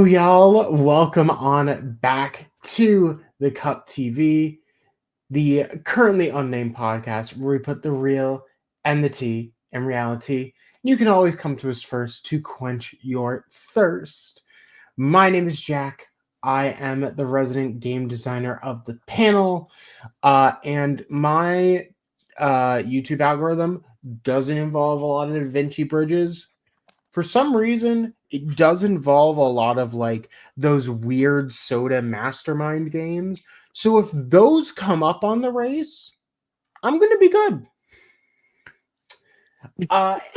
Yo, y'all, welcome on back to the Cup TV, the currently unnamed podcast where we put the real and the tea in reality. You can always come to us first to quench your thirst. My name is Jack. I am the resident game designer of the panel, and my YouTube algorithm doesn't involve a lot of Da Vinci bridges. For some reason, it does involve a lot of like those weird soda mastermind games. So if those come up on the race, I'm gonna be good.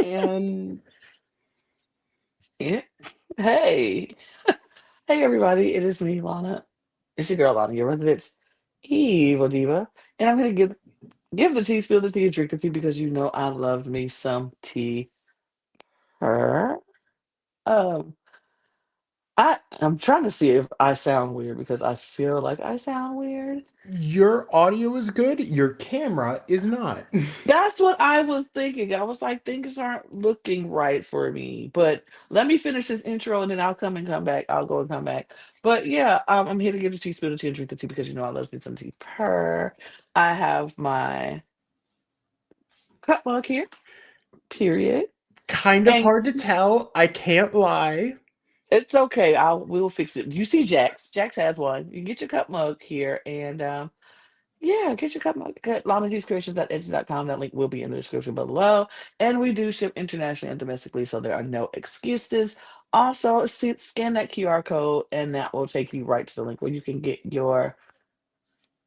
And Yeah. Hey, hey everybody! It is me, Lana. It's your girl, Lana, your resident evil diva, and I'm gonna give the tea, spill the tea, and drink the tea because you know I love me some tea. Her. Um, I'm trying to see if I sound weird because I feel like I sound weird. your audio is good, your camera is not. That's what I was thinking. I was like, things aren't looking right for me. But let me finish this intro and then I'll come back. I'll go and come back. But yeah, I'm here to give the tea, spill the tea, and drink the tea because you know I love me some tea. I have my cup mug here, period. Kind of And hard to tell, I can't lie. it's okay. We'll fix it. You see Jax. Jax has one. You get your cup mug here and yeah, get your cup mug at LanaGCreations.etsy.com. That link will be in the description below. And we do ship internationally and domestically, so there are no excuses. Also, scan that QR code, and that will take you right to the link where you can get your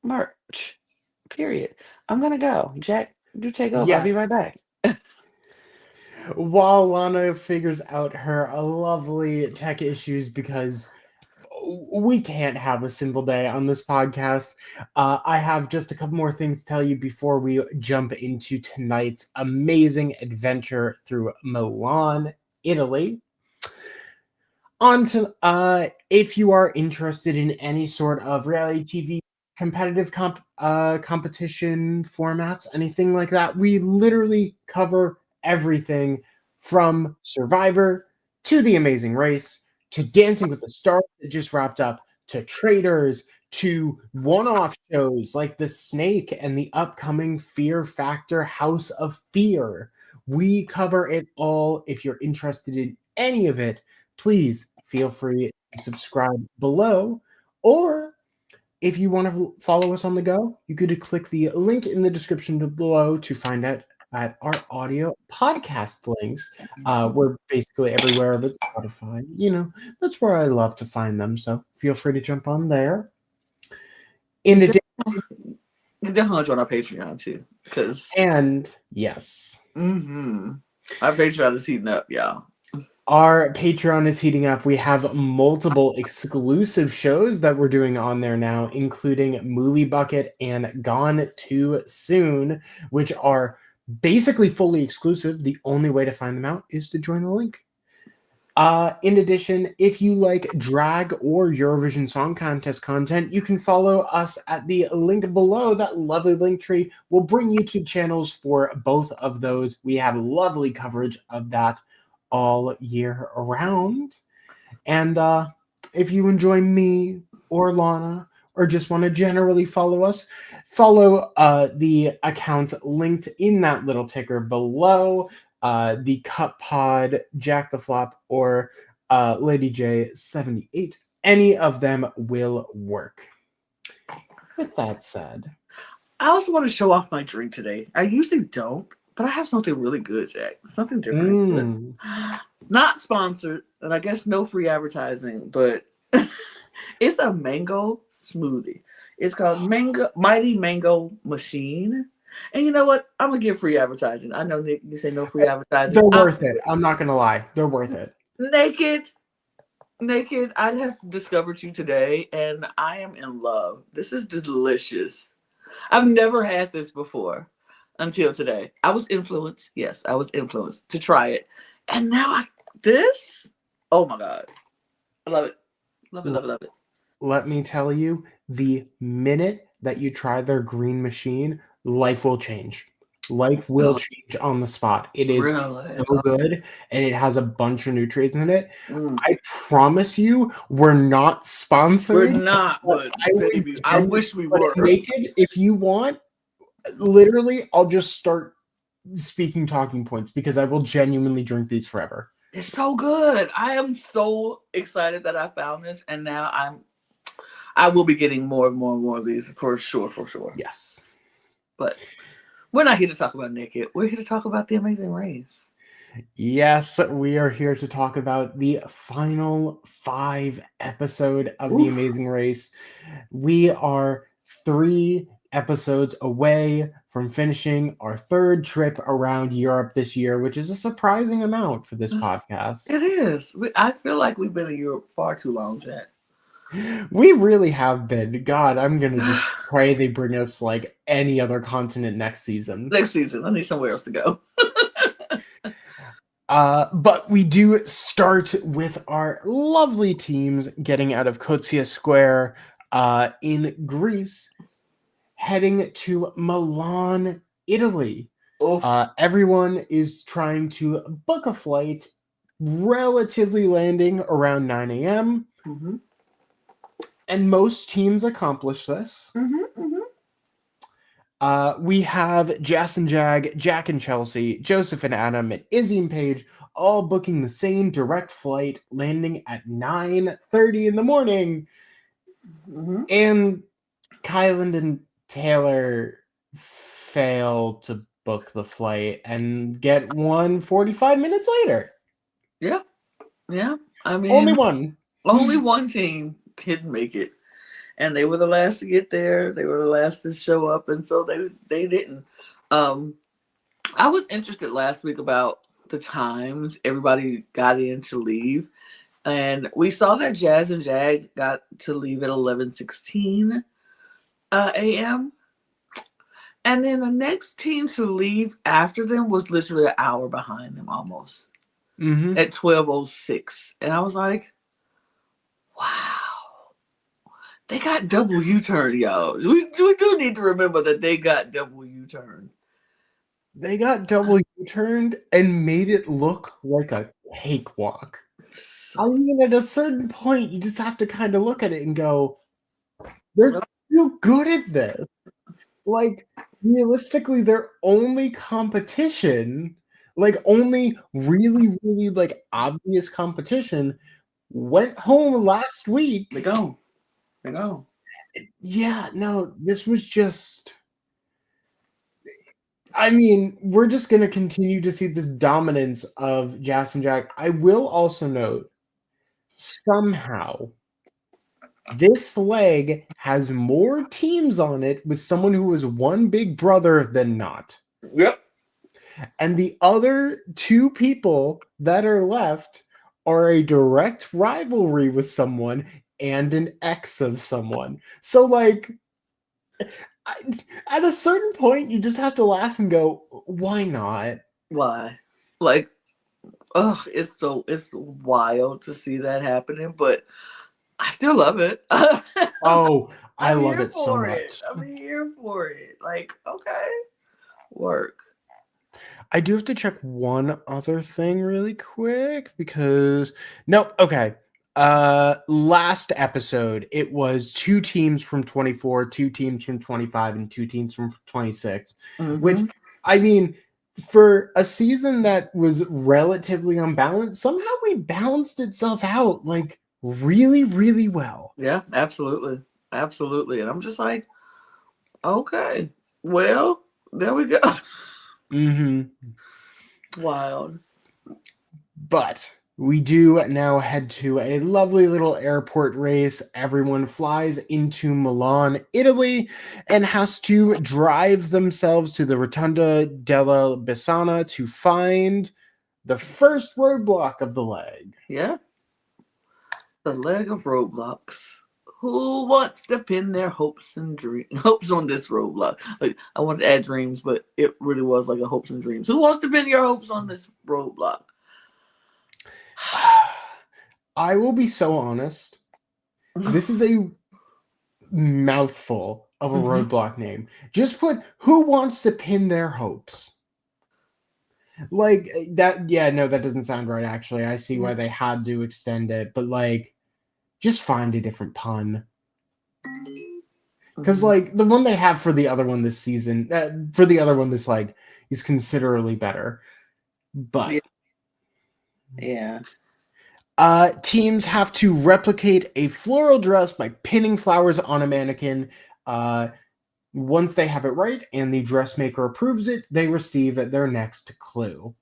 merch. Period. I'm gonna go. Jack, you take over. I'll be Yes. right back. While Lana figures out her lovely tech issues because we can't have a single day on this podcast. I have just a couple more things to tell you before we jump into tonight's amazing adventure through Milan, Italy. On to if you are interested in any sort of reality TV competitive competition formats, anything like that, we literally cover everything from Survivor to The Amazing Race to Dancing with the Stars that just wrapped up to Traders to one-off shows like The Snake and the upcoming Fear Factor House of Fear. We cover it all. If you're interested in any of it, please feel free to subscribe below. Or if you want to follow us on the go, you could click the link in the description below to find out at our audio podcast links. We're basically everywhere but Spotify. You know, that's where I love to find them. So feel free to jump on there. In You addition, you definitely join our Patreon too, because and yes, our Patreon is heating up, y'all. our Patreon is heating up. We have multiple exclusive shows that we're doing on there now, including Movie Bucket and Gone Too Soon, which are basically fully exclusive. The only way to find them out is to join the link. In addition, if you like drag or Eurovision Song Contest content, you can follow us at the link below. That lovely link tree will bring you to channels for both of those. We have lovely coverage of that all year around. And if you enjoy me or Lana or just want to generally follow us, follow the accounts linked in that little ticker below. The Cup Pod, Jack the Flop, or Lady J78. Any of them will work. With that said, I also want to show off my drink today. I usually don't, but I have something really good, Jack. Something different. Not sponsored, and I guess no free advertising, but it's a mango smoothie. It's called Mighty Mango Machine. And you know what? I'm gonna give free advertising. I know Nick, you say no free advertising. they're I'll worth do it. I'm not gonna lie, they're worth it. it. Naked, I have discovered you today, and I am in love. This is delicious. I've never had this before until today. I was influenced. Yes, I was influenced to try it. And now this? Oh my God. I love it. Love it, love it, love it. Let me tell you, the minute that you try their green machine, life will change. Life will change on the spot. It is Really? so good, and it has a bunch of nutrients in it. Mm. I promise you, we're not sponsored. We're not, but I would baby, I wish we but were. naked, if you want, literally, I'll just start speaking talking points because I will genuinely drink these forever. It's so good. I am so excited that I found this, and now I will be getting more and more and more of these for sure. Yes. But we're not here to talk about naked. We're here to talk about The Amazing Race. Yes, we are here to talk about the final 5 episode of The Amazing Race. We are 3 episodes away from finishing our 3rd trip around Europe this year, which is a surprising amount for this podcast. It is. I feel like we've been in Europe far too long, Jack. We really have been. God, I'm going to just pray they bring us like any other continent next season. Next season, I need somewhere else to go. But we do start with our lovely teams getting out of Kotia Square in Greece, heading to Milan, Italy. Everyone is trying to book a flight, relatively landing around 9 a.m. Mm-hmm. And most teams accomplish this. We have Jess and Jag, Jack and Chelsea, Joseph and Adam, and Izzy and Paige all booking the same direct flight, landing at 9:30 in the morning. Mm-hmm. And Kyland and Taylor fail to book the flight and get one 45 minutes later. Yeah. I mean, only one team couldn't make it, and they were the last to get there. They were the last to show up, and so they didn't. I was interested last week about the times everybody got in to leave, and we saw that Jazz and Jag got to leave at 11:16 a.m. And then the next team to leave after them was literally an hour behind them almost. Mm-hmm. At 12:06. And I was like, wow. They got double U-turn, y'all. We do need to remember that they got double U-turn. They got double U-turned and made it look like a cakewalk. I mean, at a certain point, you just have to kind of look at it and go, they're too good at this. Like, realistically, their only competition, like, only really, really, like, obvious competition went home last week. They go. Yeah, no, this was just... I mean, we're just going to continue to see this dominance of Jazz and Jack. I will also note, somehow, this leg has more teams on it with someone who is one big brother than not. Yep. And the other 2 people that are left are a direct rivalry with someone and an ex of someone. So, like, at a certain point, you just have to laugh and go, why not? Why? Like, it's wild to see that happening, but I still love it. Oh, I love it so much. I'm here for it. Like, okay, work. I do have to check one other thing really quick because okay. Last episode it was 2 teams from 24, 2 teams from 25, and 2 teams from 26. Mm-hmm. Which, I mean, for a season that was relatively unbalanced, somehow we balanced itself out like really, really well. Yeah, absolutely. And I'm just like, okay, well, there we go. Mm-hmm. Wild. But we do now head to a lovely little airport race. Everyone flies into Milan, Italy, and has to drive themselves to the Rotunda della Bisana to find the first roadblock of the leg. Yeah. The leg of roadblocks. Who wants to pin their hopes on this roadblock? Like, I wanted to add dreams, but it really was like a hopes and dreams. Who wants to pin your hopes on this roadblock? I will be so honest. This is a mouthful of a roadblock name. Just put who wants to pin their hopes. Like that, yeah, no, that doesn't sound right, actually. I see why they had to extend it, but like, just find a different pun. Because like the one they have for the other one this season, for the other one this like is considerably better. But yeah. Teams have to replicate a floral dress by pinning flowers on a mannequin. Once they have it right and the dressmaker approves it, they receive their next clue.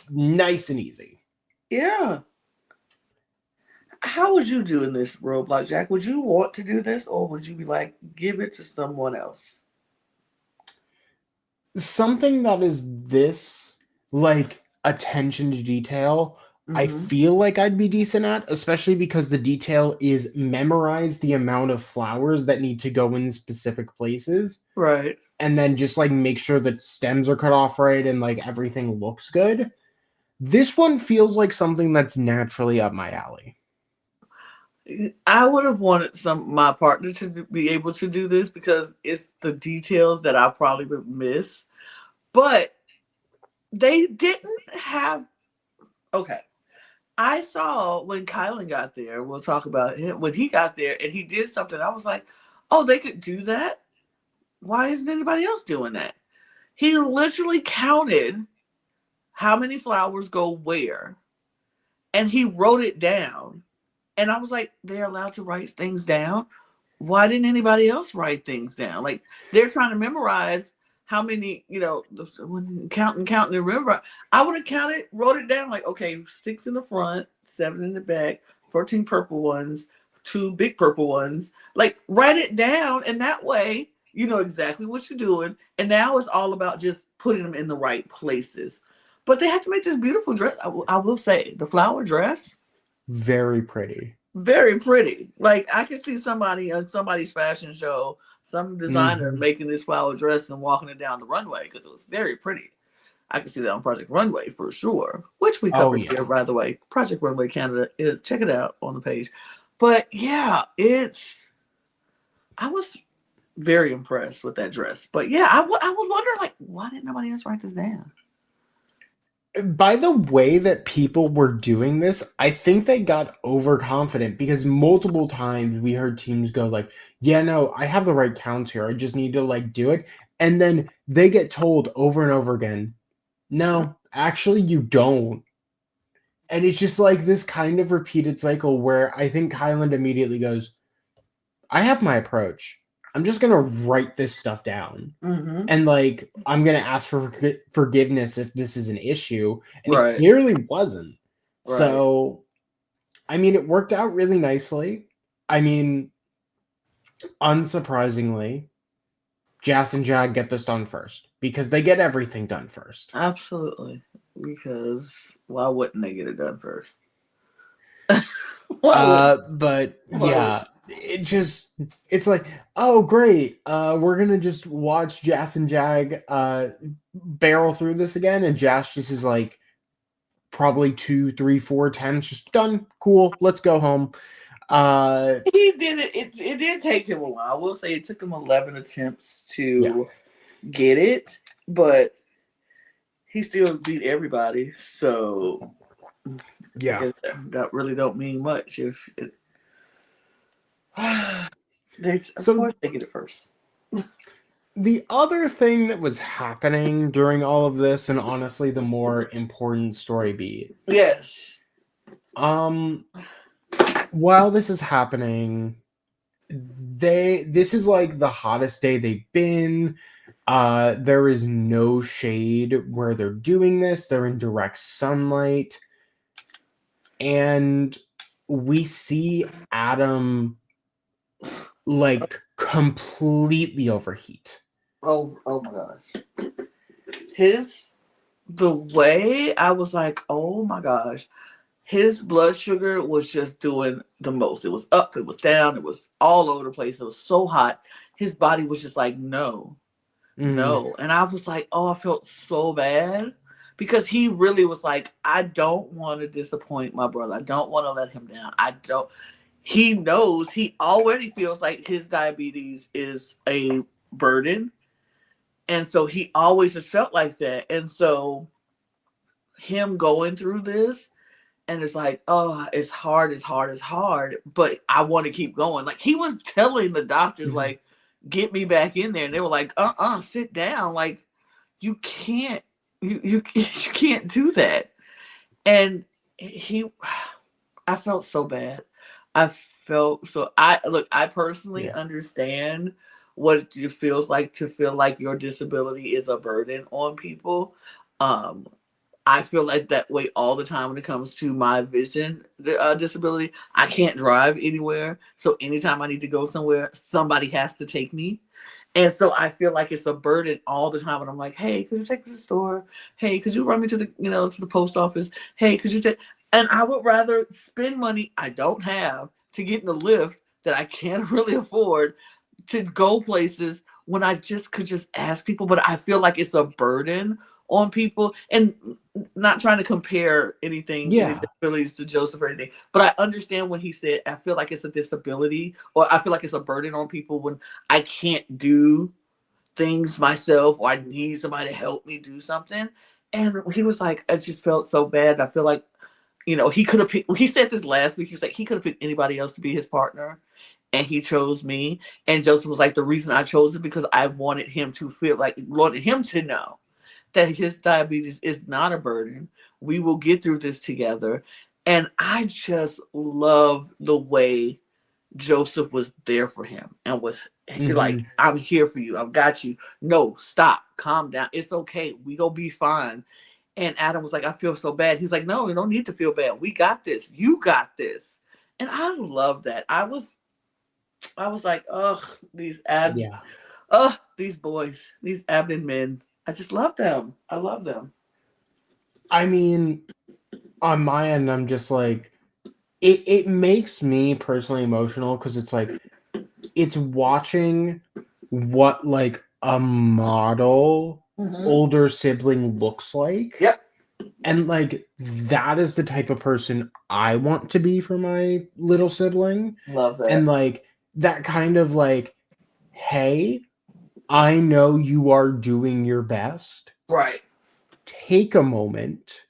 Nice and easy. Yeah. How would you do in this roadblock, Jack? Would you want to do this, or would you be like, give it to someone else? Something that is this, like, attention to detail, I feel like I'd be decent at, especially because the detail is memorize the amount of flowers that need to go in specific places. Right. And then just, like, make sure that stems are cut off right and, like, everything looks good. This one feels like something that's naturally up my alley. I would have wanted my partner to be able to do this because it's the details that I probably would miss. But they didn't have. Okay. I saw when Kylan got there, we'll talk about him, when he got there and he did something, I was like, oh, they could do that? Why isn't anybody else doing that? He literally counted how many flowers go where, and he wrote it down. And I was like, they're allowed to write things down? Why didn't anybody else write things down? Like, they're trying to memorize how many, when counting and remember. I would have counted, wrote it down, like, okay, 6 in the front, 7 in the back, 14 purple ones, 2 big purple ones. Like, write it down, and that way you know exactly what you're doing. And now it's all about just putting them in the right places. But they had to make this beautiful dress. I will say, the flower dress, very pretty. Very pretty. Like, I could see somebody on somebody's fashion show, some designer making this flower dress and walking it down the runway because it was very pretty. I could see that on Project Runway for sure, which we covered here, by the way. Project Runway Canada, check it out on the page. But yeah, I was very impressed with that dress. But yeah, I was wondering, like, why didn't nobody else write this down? By the way that people were doing this, I think they got overconfident because multiple times we heard teams go like, yeah, no, I have the right counts here. I just need to like do it. And then they get told over and over again, no, actually you don't. And it's just like this kind of repeated cycle where I think Highland immediately goes, I have my approach. I'm just going to write this stuff down. And like, I'm going to ask for forgiveness if this is an issue. And it clearly wasn't. So, I mean, it worked out really nicely. I mean, unsurprisingly, Jas and Jag get this done first because they get everything done first. Absolutely. Because why wouldn't they get it done first? But yeah, it's like, oh great, we're gonna just watch Jas and Jag barrel through this again, and Jas just is like probably 2, 3, 4 attempts, just done, cool, let's go home. He did it did take him a while. I will say it took him 11 attempts to get it, but he still beat everybody, so yeah, that really don't mean much if it of course they get it first. The other thing that was happening during all of this, and honestly the more important story beat. Yes. While this is happening, this is like the hottest day they've been. There is no shade where they're doing this. They're in direct sunlight. And we see Adam like completely overheat. Oh my gosh. The way I was like, oh my gosh, his blood sugar was just doing the most. It was up, it was down, it was all over the place. It was so hot. His body was just like, no. And I was like, oh, I felt so bad because he really was like, I don't want to disappoint my brother. I don't want to let him down. he knows, he already feels like his diabetes is a burden. And so he always has felt like that. And so him going through this, and it's like, oh, it's hard, it's hard, it's hard, but I want to keep going. Like, he was telling the doctors, Mhm. like, get me back in there. And they were like, sit down. Like, you can't, you can't do that. And he, I felt so bad. I felt so, I personally Yeah. understand what it feels like to feel like your disability is a burden on people. Um, I feel like that way all the time when it comes to my vision disability. I can't drive anywhere. So anytime I need to go somewhere, somebody has to take me. And so I feel like it's a burden all the time when I'm like, hey, could you take me to the store? Hey, could you run me to the, to the post office? Hey, could you take, and I would rather spend money I don't have to get in the lift that I can't really afford to go places when I just could just ask people. But I feel like it's a burden on people, and not trying to compare anything, any Yeah. disabilities to Joseph or anything, but I understand when he said, I feel like it's a disability, or I feel like it's a burden on people when I can't do things myself, or I need somebody to help me do something. And he was like, I just felt so bad. I feel like, he could have picked, he said this last week, he was like, he could have picked anybody else to be his partner, and he chose me. And Joseph was like, the reason I chose him because I wanted him to feel like, wanted him to know that his diabetes is not a burden. We will get through this together. And I just love the way Joseph was there for him and was like, Mhm. I'm here for you. I've got you. No, stop. Calm down. It's okay. We gonna be fine. And Adam was like, I feel so bad. He's like, no, you don't need to feel bad. We got this. You got this. And I love that. I was like, ugh, Yeah. these boys, these Abden men. I just love them. I love them. I mean, on my end, I'm just like, it makes me personally emotional because it's like, it's watching what like a model Mm-hmm. older sibling looks like. Yep. And like, that is the type of person I want to be for my little sibling. Love And that. like, that kind of like, hey, I know you are doing your best. Right. Take a moment.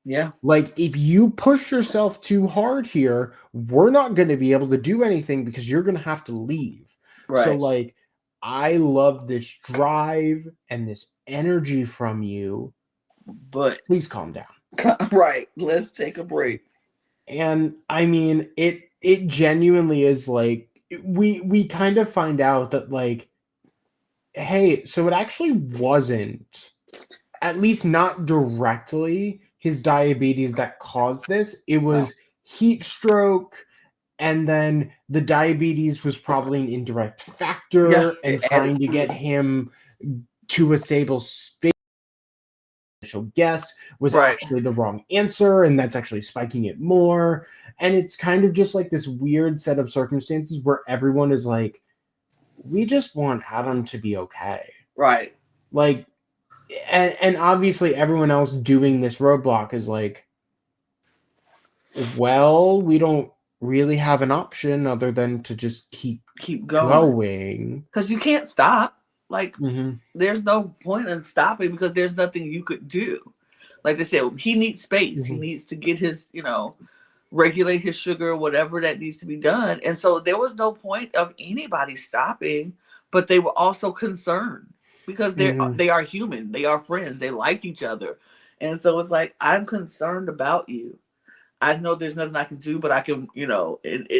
Yeah. Like, if you push yourself too hard here, we're not going to be able to do anything because you're going to have to leave. So, Right. like, I love this drive and this energy from you. But Please calm down. right. Let's take a break. And I mean, it genuinely is like, we kind of find out that like, hey, so it actually wasn't, at least not directly, his diabetes that caused this. It No. was heat stroke, and then the diabetes was probably an indirect Yeah. factor, and It added trying to to get it. him to a stable space. Initial guess was Right. actually the wrong answer, and that's actually spiking it more. And it's kind of just like this weird set of circumstances where everyone is like, we just want Adam to be okay. Right. Like, and obviously everyone else doing this roadblock is like, well, we don't really have an option other than to just keep Keep going. going. Because you can't stop. Like, Mm-hmm. there's no point in stopping because there's nothing you could do. Like they said, he needs space. He Mm-hmm. needs to get his, regulate his sugar, whatever that needs to be done. And so there was no point of anybody stopping, but they were also concerned because Mm-hmm. they are human. They are friends. They like each other. And so it's like, I'm concerned about you. I know there's nothing I can do, but I can,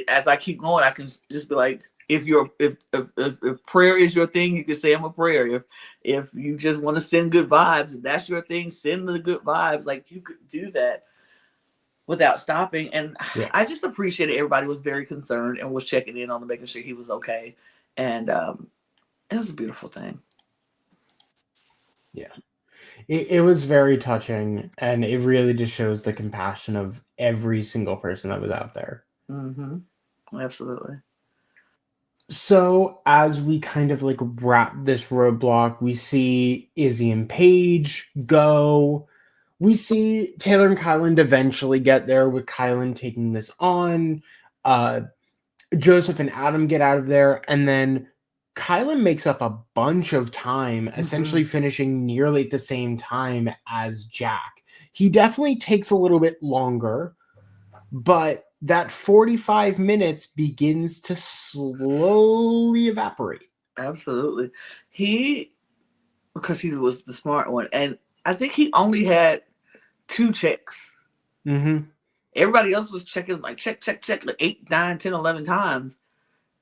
as I keep going, I can just be like, if prayer is your thing, you can say I'm a prayer. If you just want to send good vibes, if that's your thing, send the good vibes. Like, you could do that without stopping. And Yeah. I just appreciated everybody was very concerned and was checking in on him, making sure he was okay. And it was a beautiful thing. Yeah. It was very touching, and it really just shows the compassion of every single person that was out there. Mm-hmm. Absolutely. So as we kind of like wrap this roadblock, we see Izzy and Paige go. We see Taylor and Kylan eventually get there, with Kylan taking this on. Joseph and Adam get out of there, and then Kylan makes up a bunch of time, essentially finishing nearly at the same time as Jack. He definitely takes a little bit longer, but that 45 minutes begins to slowly evaporate. Absolutely. Because he was the smart one, and I think he only had 2 checks. Mm-hmm. Everybody else was checking like check, like 8, 9, 10, 11 times.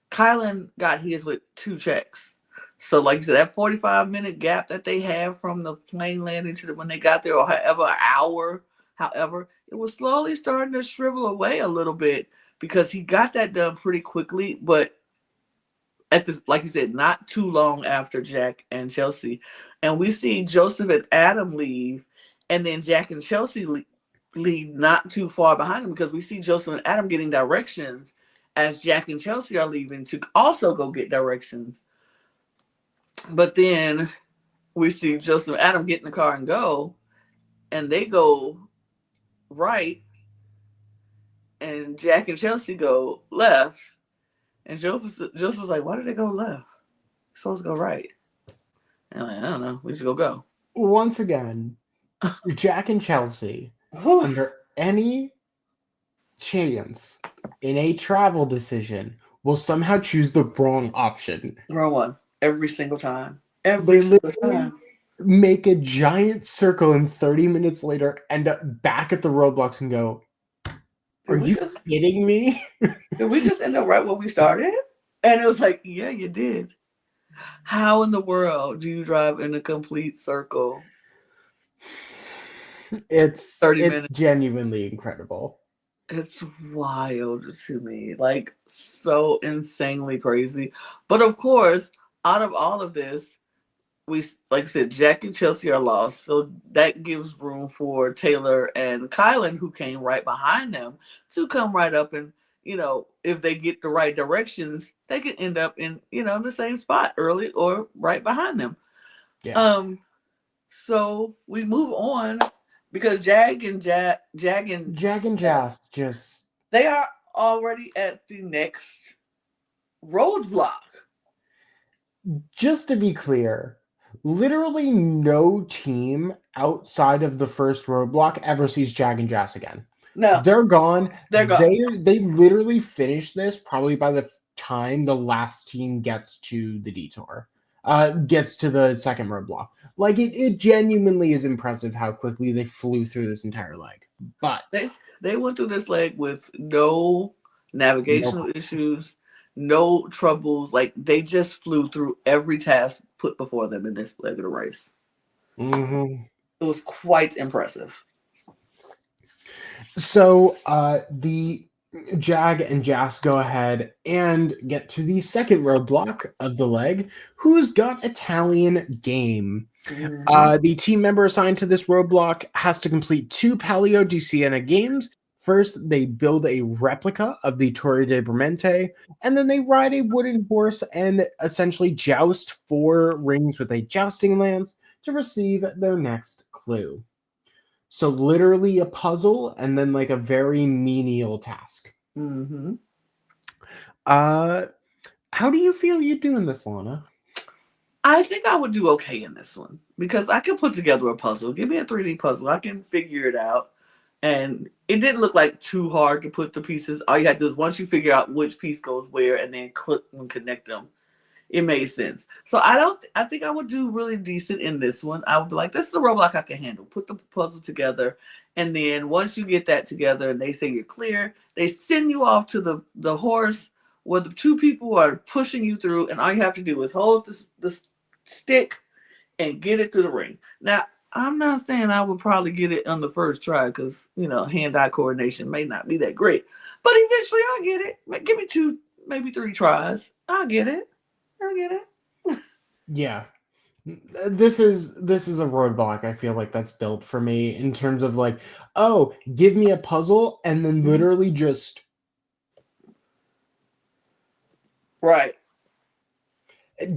Kylan got his with 2 checks. So like you said, that 45-minute gap that they have from the plane landing to when they got there, or however, it was slowly starting to shrivel away a little bit because he got that done pretty quickly, but at this, like you said, not too long after Jack and Chelsea. And we see Joseph and Adam leave, and then Jack and Chelsea leave not too far behind them, because we see Joseph and Adam getting directions as Jack and Chelsea are leaving to also go get directions. But then we see Joseph and Adam get in the car and go, and they go right, and Jack and Chelsea go left. And Joseph was like, why did they go left? We're supposed to go right. And I'm like, I don't know. We just go. Once again, Jack and Chelsea, under any chance in a travel decision, will somehow choose the wrong option. Wrong one. Every single time. They literally make a giant circle, and 30 minutes later end up back at the roadblocks and go, are you kidding me? Did we just end up right where we started? And it was like, yeah, you did. How in the world do you drive in a complete circle? It's 30 minutes. Genuinely incredible. It's wild to me. Like, so insanely crazy. But of course, out of all of this, we, like I said, Jack and Chelsea are lost. So that gives room for Taylor and Kylan, who came right behind them, to come right up, and, you know, if they get the right directions, they can end up in, you know, the same spot early or right behind them. Yeah. So we move on, because Jag and Jas just, they are already at the next roadblock. Just to be clear, literally no team outside of the first roadblock ever sees Jag and Jas again. No. They're gone. They literally finish this probably by the time the last team gets to the detour. Gets to the second roadblock. Like, it genuinely is impressive how quickly they flew through this entire leg. But they went through this leg with no navigational issues, no troubles. Like, they just flew through every task put before them in this leg of the race. Mm-hmm. It was quite impressive. So the Jag and Jas go ahead and get to the second roadblock of the leg. Who's got Italian game? Mm-hmm. The team member assigned to this roadblock has to complete 2 Palio di Siena games. First, they build a replica of the Torre de Bremente, and then they ride a wooden horse and essentially joust 4 rings with a jousting lance to receive their next clue. So literally a puzzle, and then like a very menial task. Mm-hmm. How do you feel you doing this, Lana? I think I would do okay in this one, because I can put together a puzzle. Give me a 3D puzzle. I can figure it out. And it didn't look like too hard to put the pieces. All you have to do is, once you figure out which piece goes where and then click and connect them, it made sense. So I think I would do really decent in this one. I would be like, this is a roadblock I can handle. Put the puzzle together. And then once you get that together and they say you're clear, they send you off to the horse where the 2 people are pushing you through. And all you have to do is hold the stick and get it to the ring. Now, I'm not saying I would probably get it on the first try, because, you know, hand-eye coordination may not be that great. But eventually I'll get it. Give me 2, maybe 3 tries. I'll get it. Yeah. This is a roadblock I feel like that's built for me, in terms of like, oh, give me a puzzle and then literally just right.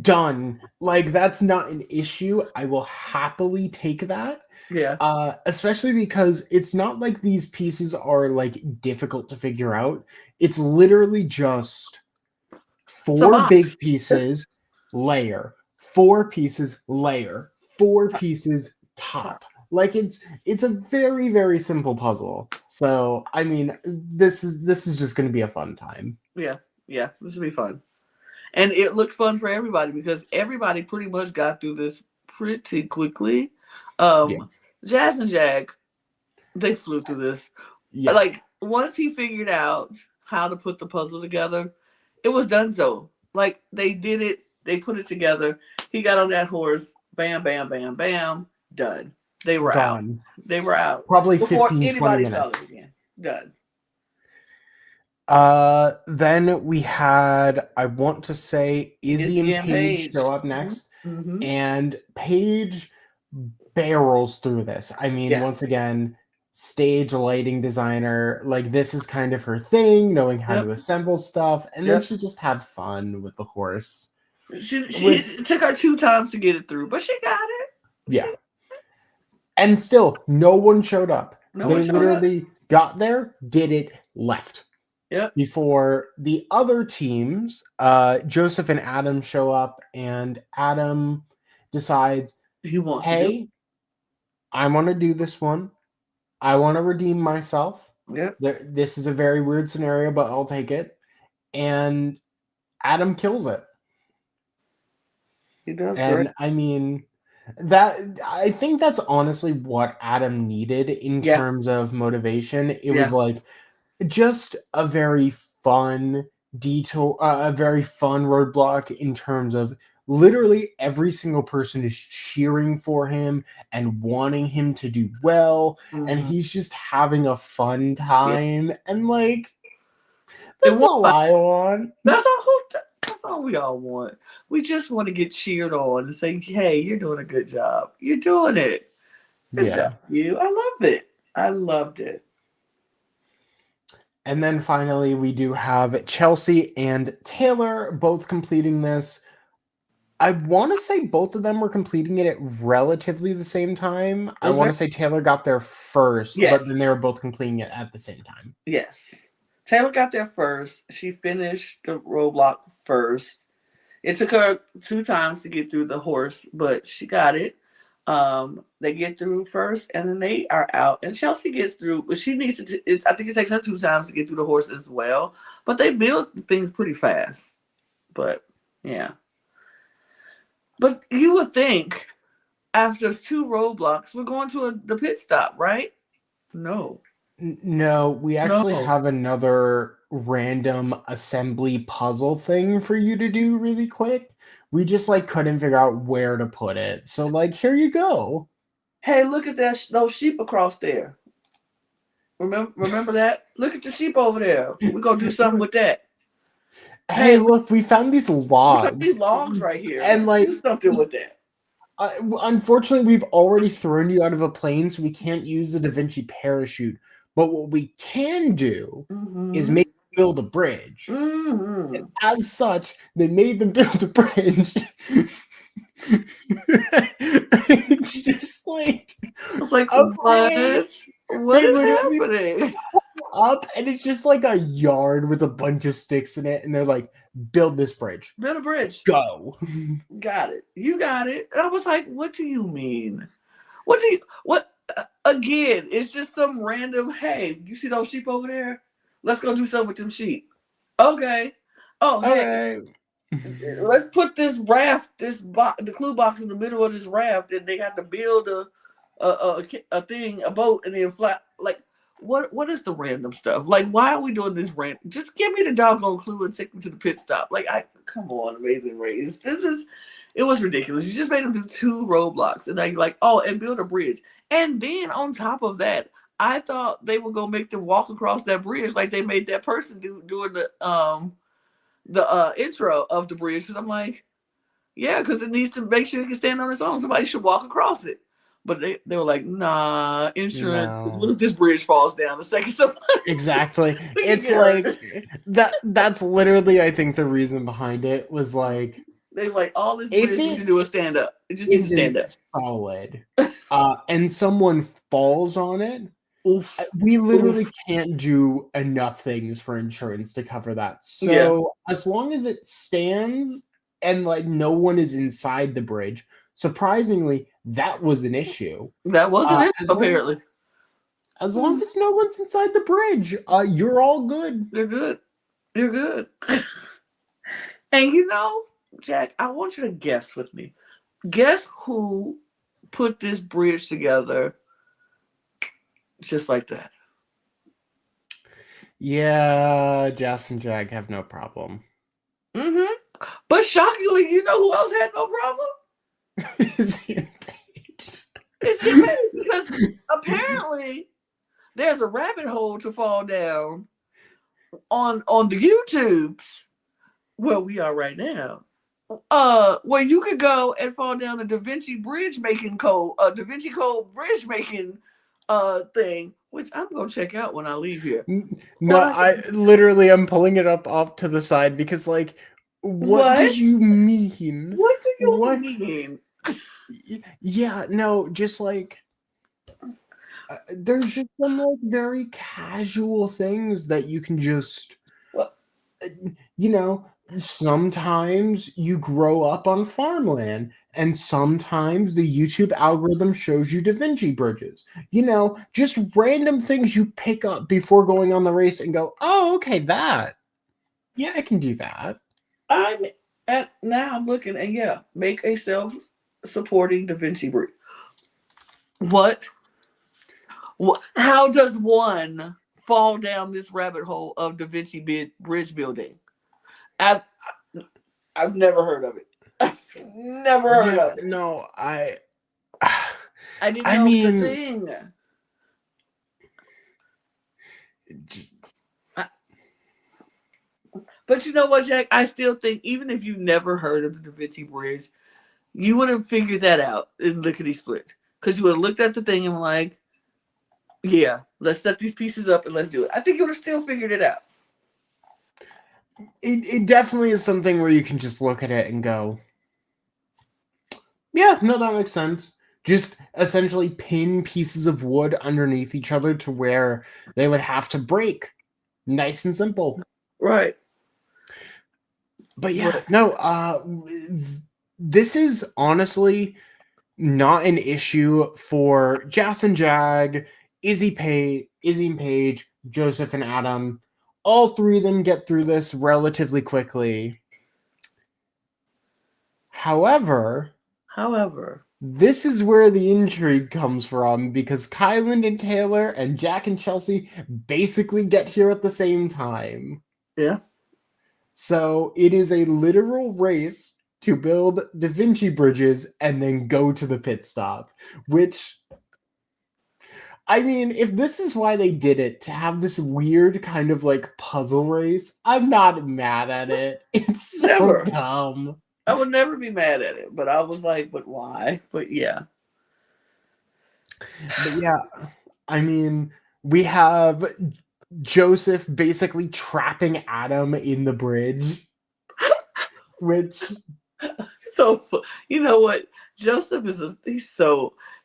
Done. Like, that's not an issue. I will happily take that. Yeah. Especially because it's not like these pieces are like difficult to figure out. It's literally just 4 big pieces, layer, 4 pieces, layer, 4 pieces, top. Like it's a very, very simple puzzle. So I mean, this is just going to be a fun time. Yeah, this will be fun, and it looked fun for everybody because everybody pretty much got through this pretty quickly. Jazz and Jack, they flew through this. Yeah. Like once he figured out how to put the puzzle together, it was done. So like they did it, they put it together. He got on that horse, bam, bam, bam, bam, done. They were out. They were out. Probably before 15, 20 minutes. Saw it again. Done. Then we had, I want to say, Izzy and Paige show up next. Mm-hmm. And Paige barrels through this. I mean, once again, stage lighting designer, like this is kind of her thing, knowing how to assemble stuff. And then she just had fun with the horse. It took her 2 times to get it through, but she got it. Yeah. And still, no one showed up. They literally got there, did it, left. Yep. Before the other teams, Joseph and Adam show up, and Adam decides, hey, I want to do this one. I want to redeem myself. Yep. This is a very weird scenario, but I'll take it. And Adam kills it. He does. And I mean, I think that's honestly what Adam needed in terms of motivation. It was like just a very fun detour, a very fun roadblock in terms of literally every single person is cheering for him and wanting him to do well, and he's just having a fun time, and like that's all I want. That's all we all want. We just want to get cheered on and say, hey, you're doing a good job. You're doing it. Good job, you. I loved it. And then finally, we do have Chelsea and Taylor both completing this. I want to say both of them were completing it at relatively the same time. I want to say Taylor got there first, but then they were both completing it at the same time. Yes. Taylor got there first. She finished the roadblock first. It took her 2 times to get through the horse, but she got it. They get through first, and then they are out. And Chelsea gets through, but she needs to. I think it takes her 2 times to get through the horse as well. But they build things pretty fast. But yeah. But you would think after 2 roadblocks, we're going to the pit stop, right? No. No, we actually have another random assembly puzzle thing for you to do really quick. We just like couldn't figure out where to put it. So like, here you go. Hey, look at those sheep across there. Remember that? Look at the sheep over there. We're going to do something with that. Hey, look, we found these logs. We found these logs right here. And let's do something with that. Unfortunately, we've already thrown you out of a plane, so we can't use the Da Vinci parachute. But what we can do is make them build a bridge. And as such, they made them build a bridge. It's just like... It's like, what is happening? Up, and it's just like a yard with a bunch of sticks in it, and they're like, build this bridge. Build a bridge. Go. Got it. You got it. And I was like, what do you mean? Again, it's just some random, hey, you see those sheep over there? Let's go do something with them sheep. Okay. Oh, hey. Let's put this raft, the clue box in the middle of this raft, and they got to build a boat, and then fly. Like, what is the random stuff? Like, why are we doing this random? Just give me the doggone clue and take me to the pit stop. Like, come on, Amazing Race. It was ridiculous. You just made them do 2 roadblocks, and and build a bridge. And then on top of that, I thought they were gonna make them walk across that bridge like they made that person do during the intro of the bridge. Because I'm like, yeah, because it needs to make sure it can stand on its own. Somebody should walk across it. But they were like, nah, insurance. No. What if this bridge falls down the second somebody? Exactly. It's like that's literally, I think, the reason behind it was like, they like, all this bridge needs to do is stand up. It just needs to stand up. Solid. And someone falls on it, Oof. We literally can't do enough things for insurance to cover that. So as long as it stands and like no one is inside the bridge, surprisingly, that was an issue. That wasn't it, apparently. As long as no one's inside the bridge, you're all good. You're good. You're good. And you know, Jack, I want you to guess with me. Guess who put this bridge together just like that? Yeah, Jess and Jag have no problem. Mm-hmm. But shockingly, you know who else had no problem? Is he in Paige? It's Paige, because apparently there's a rabbit hole to fall down on the YouTubes where we are right now. Where you could go and fall down a Da Vinci bridge making code, Da Vinci Code bridge making thing, which I'm gonna check out when I leave here. No, I literally am pulling it up off to the side because, like, what do you mean? What do you mean? Yeah, no, just like there's just some like very casual things that you can just, you know. Sometimes you grow up on farmland, and sometimes the YouTube algorithm shows you Da Vinci bridges. You know, just random things you pick up before going on the race and go, oh, okay, that. Yeah, I can do that. Now I'm looking, and make a self-supporting Da Vinci bridge. What? How does one fall down this rabbit hole of Da Vinci bridge building? I've never heard of it. I've never heard of it. No, I didn't know it was a thing. But you know what, Jack? I still think even if you never heard of the Da Vinci Bridge, you would have figured that out in lickety split. Because you would have looked at the thing and like, yeah, let's set these pieces up and let's do it. I think you would have still figured it out. It definitely is something where you can just look at it and go, yeah, no, that makes sense. Just essentially pin pieces of wood underneath each other to where they would have to break. Nice and simple. Right. But yeah, this is honestly not an issue for Jas and Jag, Izzy and Paige, Joseph and Adam. All three of them get through this relatively quickly. However, this is where the intrigue comes from because Kyland and Taylor and Jack and Chelsea basically get here at the same time. Yeah. So it is a literal race to build Da Vinci bridges and then go to the pit stop, which, I mean, if this is why they did it, to have this weird kind of like puzzle race, I'm not mad at it. It's so dumb. I would never be mad at it, but I was like, but why? But yeah. But yeah, I mean, we have Joseph basically trapping Adam in the bridge, which you know what? Joseph is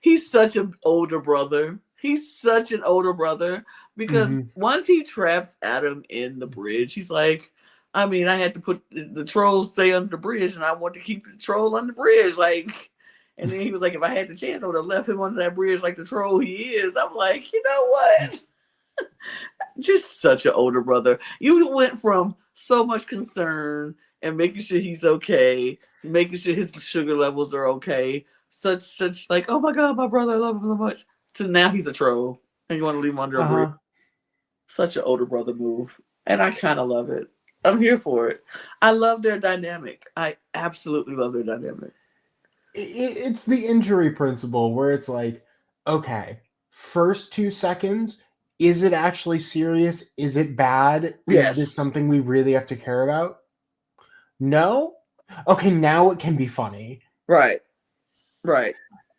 he's such an older brother. He's such an older brother because once he traps Adam in the bridge, he's like, I mean, I had to put the trolls stay under the bridge, and I want to keep the troll on the bridge, like. And then he was like, if I had the chance, I would have left him under that bridge like the troll he is. I'm like, you know what? Just such an older brother. You went from so much concern and making sure he's okay, making sure his sugar levels are okay, such like, oh my God, my brother, I love him so much, to now he's a troll and you want to leave him under a bridge. Such an older brother move. And I kind of love it. I'm here for it. I love their dynamic. I absolutely love their dynamic. It's the injury principle where it's like, okay, first 2 seconds, is it actually serious? Is it bad? Yes. Is this something we really have to care about? No? Okay, now it can be funny. Right.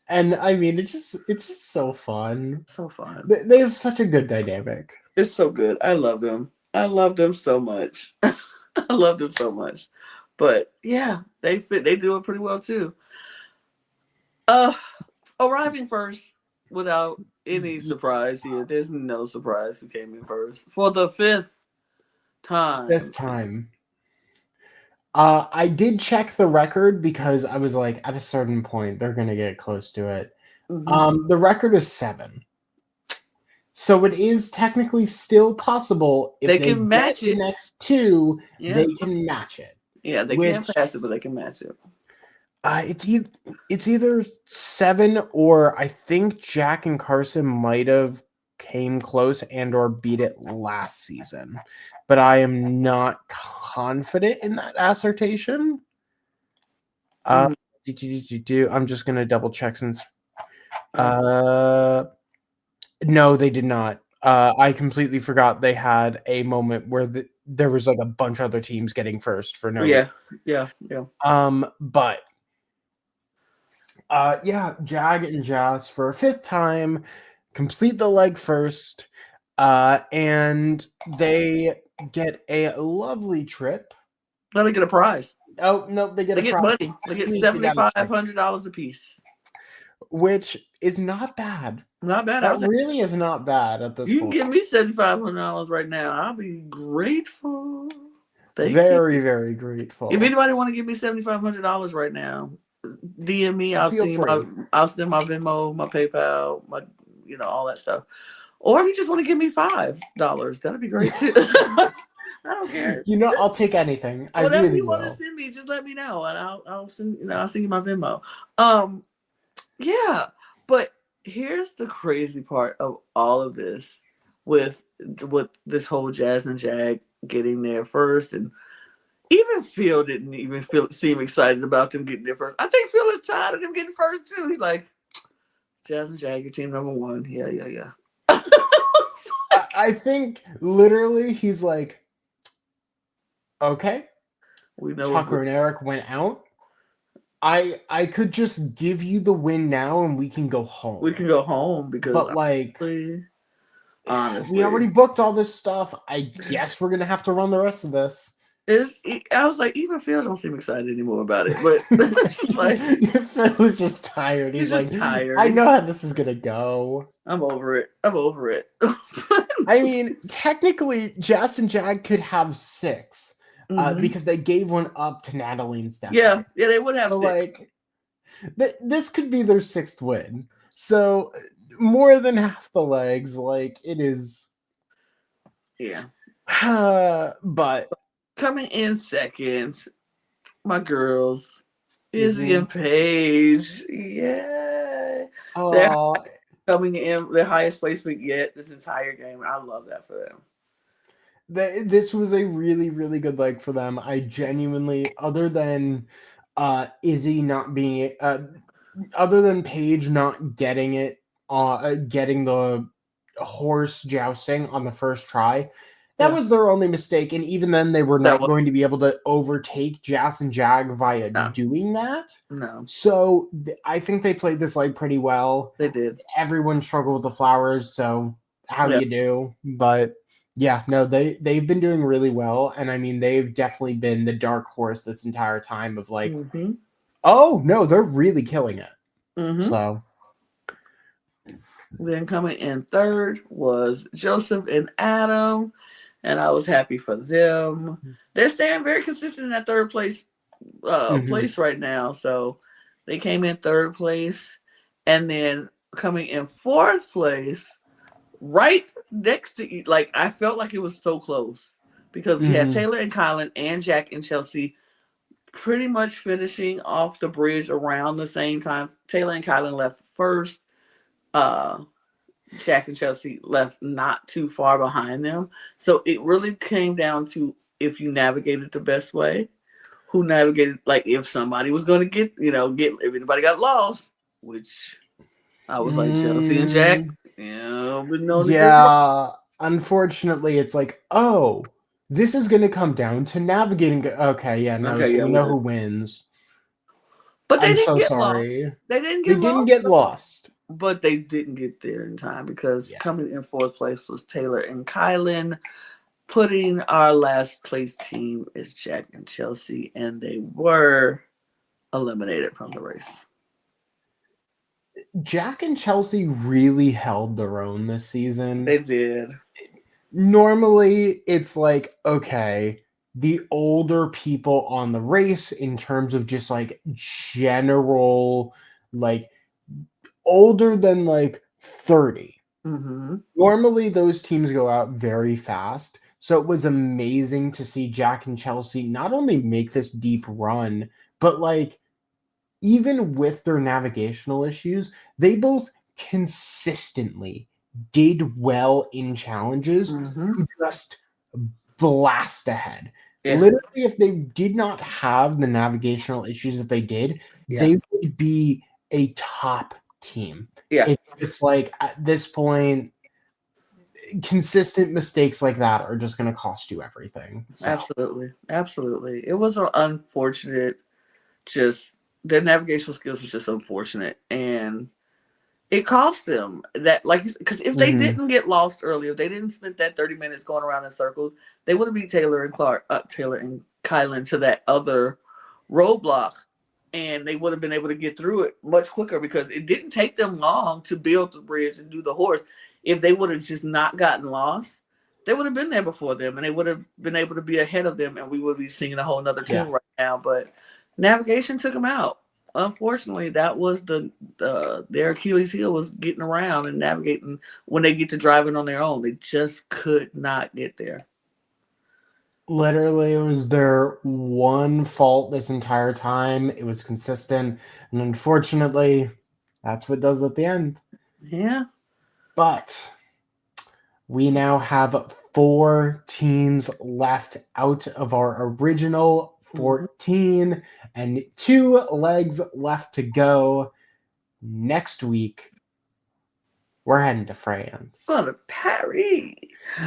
And I mean, it's just so fun. So fun. They have such a good dynamic. It's so good. I love them. I love them so much. I love them so much. But yeah, they do it pretty well too. Arriving first without any surprise here. There's no surprise who came in first for the fifth time. Fifth time. I did check the record because I was like, at a certain point, they're gonna get close to it. The record is 7. So it is technically still possible if they can match the it. Next 2, Yeah. they can match it. Yeah, they can't pass it, but they can match it. It's either 7 or I think Jack and Carson might have came close and or beat it last season, but I am not confident in that assertion. I'm just gonna double check since. No, they did not. I completely forgot they had a moment where there was like a bunch of other teams getting first for no reason. Yeah. But Jag and Jazz for a 5th time complete the leg first, and they get a lovely trip. No, they get a prize. Oh no, they get money. They get $7,500 a piece, which is not bad. Not bad. That really is not bad at this point. You can give me $7,500 right now. I'll be grateful. Very, very grateful. If anybody want to give me $7,500 right now, DM me. I'll send my Venmo, my PayPal, my all that stuff. Or if you just want to give me $5, that'd be great too. I don't care. I'll take anything. Whatever really you want to send me, just let me know, and I'll send I'll send you my Venmo. Yeah, but here's the crazy part of all of this, with this whole Jazz and Jag getting there first, and even Phil didn't even seem excited about them getting there first. I think Phil is tired of them getting first too. He's like, Jazz and Jag, your team number 1. Yeah. I think literally he's like, okay, we know Tucker and Eric went out. I could just give you the win now and we can go home. We can go home because, but honestly, we already booked all this stuff. I guess we're gonna have to run the rest of this. I was like, even Phil don't seem excited anymore about it, but like, Phil is just tired. He's just like, tired. I know how this is gonna go. I'm over it. I mean, technically, Jazz and Jag could have 6. Because they gave one up to Natalie and Stephanie. Yeah, they would have 6. Like, this could be their 6th win. So more than half the legs, like it is. Yeah. But coming in second, my girls, Izzy and Paige. Yeah. They're coming in their highest placement yet this entire game. I love that for them. This was a really, really good leg for them. I genuinely, other than Izzy not being, other than Paige not getting it, getting the horse jousting on the first try, that was their only mistake. And even then, they were not going to be able to overtake Jazz and Jag via doing that. No. So I think they played this leg pretty well. They did. Everyone struggled with the flowers, so how do you do? But yeah, no, they've been doing really well, and I mean they've definitely been the dark horse this entire time of like, oh no, they're really killing it. So then coming in third was Joseph and Adam, and I was happy for them. They're staying very consistent in that third place place right now. So they came in third place, and then coming in fourth place, right next to, like, I felt like it was so close because we had Taylor and Kylan and Jack and Chelsea pretty much finishing off the bridge around the same time. Taylor and Kylan left first. Jack and Chelsea left not too far behind them. So it really came down to if you navigated the best way, who navigated, like if somebody was going to get, if anybody got lost, which I was like Chelsea and Jack. Yeah, but no. Unfortunately, it's like, oh, this is going to come down to navigating. Okay, yeah, no, we know who wins. But they didn't get sorry. Lost. They didn't get lost. But they didn't get there in time because coming in fourth place was Taylor and Kylan. Putting our last place team is Jack and Chelsea, and they were eliminated from the race. Jack and Chelsea really held their own this season. They did. Normally, it's like, okay, the older people on the race in terms of just like general, like older than like 30. Mm-hmm. Normally, those teams go out very fast. So it was amazing to see Jack and Chelsea not only make this deep run, but like even with their navigational issues, they both consistently did well in challenges Mm-hmm. to just blast ahead. Yeah. Literally, if they did not have the navigational issues that they did, Yeah. they would be a top team. Yeah. It's just like at this point, consistent mistakes like that are just going to cost you everything. So. Absolutely. It was an unfortunate, just their navigational skills was just unfortunate, and it cost them that, like, because if they didn't get lost earlier, if they didn't spend that 30 minutes going around in circles, they would have beat Taylor and Kylan to that other roadblock, and they would have been able to get through it much quicker because it didn't take them long to build the bridge and do the horse. If they would have just not gotten lost, they would have been there before them, and they would have been able to be ahead of them, and we would be singing a whole nother tune right now. But navigation took them out. Unfortunately, that was their Achilles heel, was getting around and navigating when they get to driving on their own. They just could not get there. Literally, it was their one fault this entire time. It was consistent, and unfortunately, that's what it does at the end. Yeah. But we now have 4 teams left out of our original 14 and 2 legs left to go. Next week, we're heading to France. Going to Paris.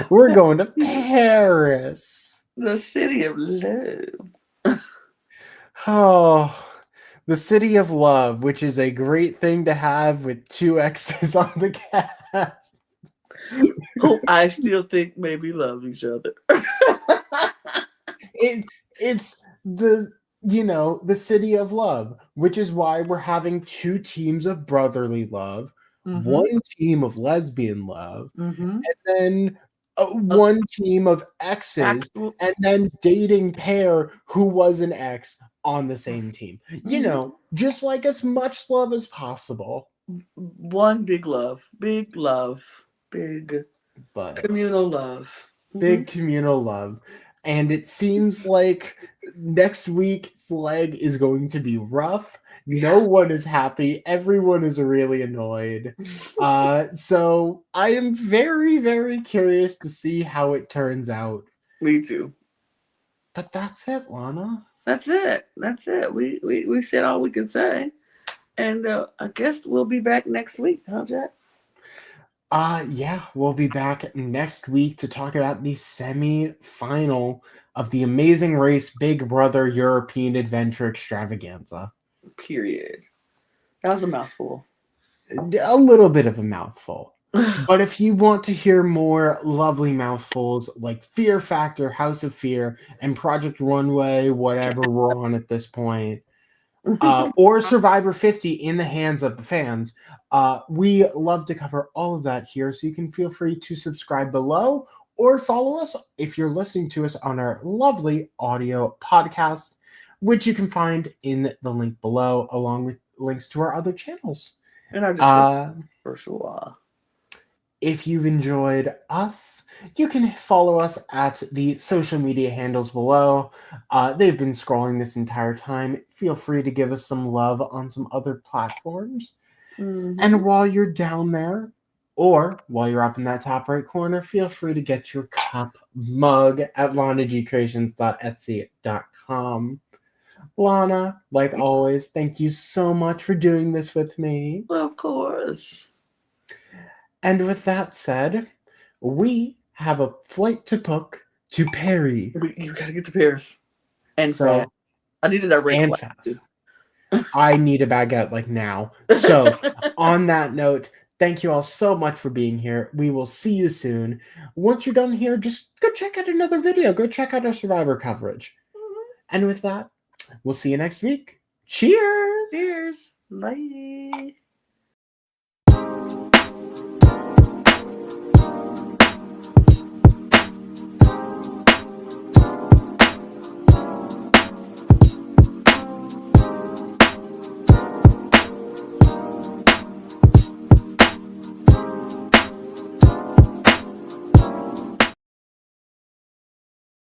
We're going to Paris. The city of love. Oh, the city of love, which is a great thing to have with 2 exes on the cast. Who I still think maybe love each other. It's the city of love, which is why we're having 2 teams of brotherly love, 1 team of lesbian love, and then one team of exes, and then dating pair who was an ex on the same team. Just like as much love as possible. One big love, big communal love. Big communal love. And it seems like next week's leg is going to be rough. No one is happy. Everyone is really annoyed. So I am very, very curious to see how it turns out. Me too. But that's it, Lana. That's it. We said all we can say. And I guess we'll be back next week, huh, Jack? Yeah, we'll be back next week to talk about the semi-final of the Amazing Race Big Brother European Adventure Extravaganza. Period. That was a mouthful. A little bit of a mouthful. But if you want to hear more lovely mouthfuls like Fear Factor, House of Fear, and Project Runway, whatever we're on at this point, or Survivor 50 in the hands of the fans, we love to cover all of that here, so you can feel free to subscribe below or follow us if you're listening to us on our lovely audio podcast, which you can find in the link below, along with links to our other channels. And our description, for sure. If you've enjoyed us, you can follow us at the social media handles below. They've been scrolling this entire time. Feel free to give us some love on some other platforms. And while you're down there, or while you're up in that top right corner, feel free to get your cup mug at lanagcreations.etsy.com. Lana, like always, thank you so much for doing this with me. Well, of course. And with that said, we have a flight to book to Paris. You gotta get to Paris. And so fast. I needed that red and fast. I need a baguette like now. So on that note, thank you all so much for being here. We will see you soon. Once you're done here, just go check out another video. Go check out our Survivor coverage. And with that, we'll see you next week. Cheers! Cheers! Bye!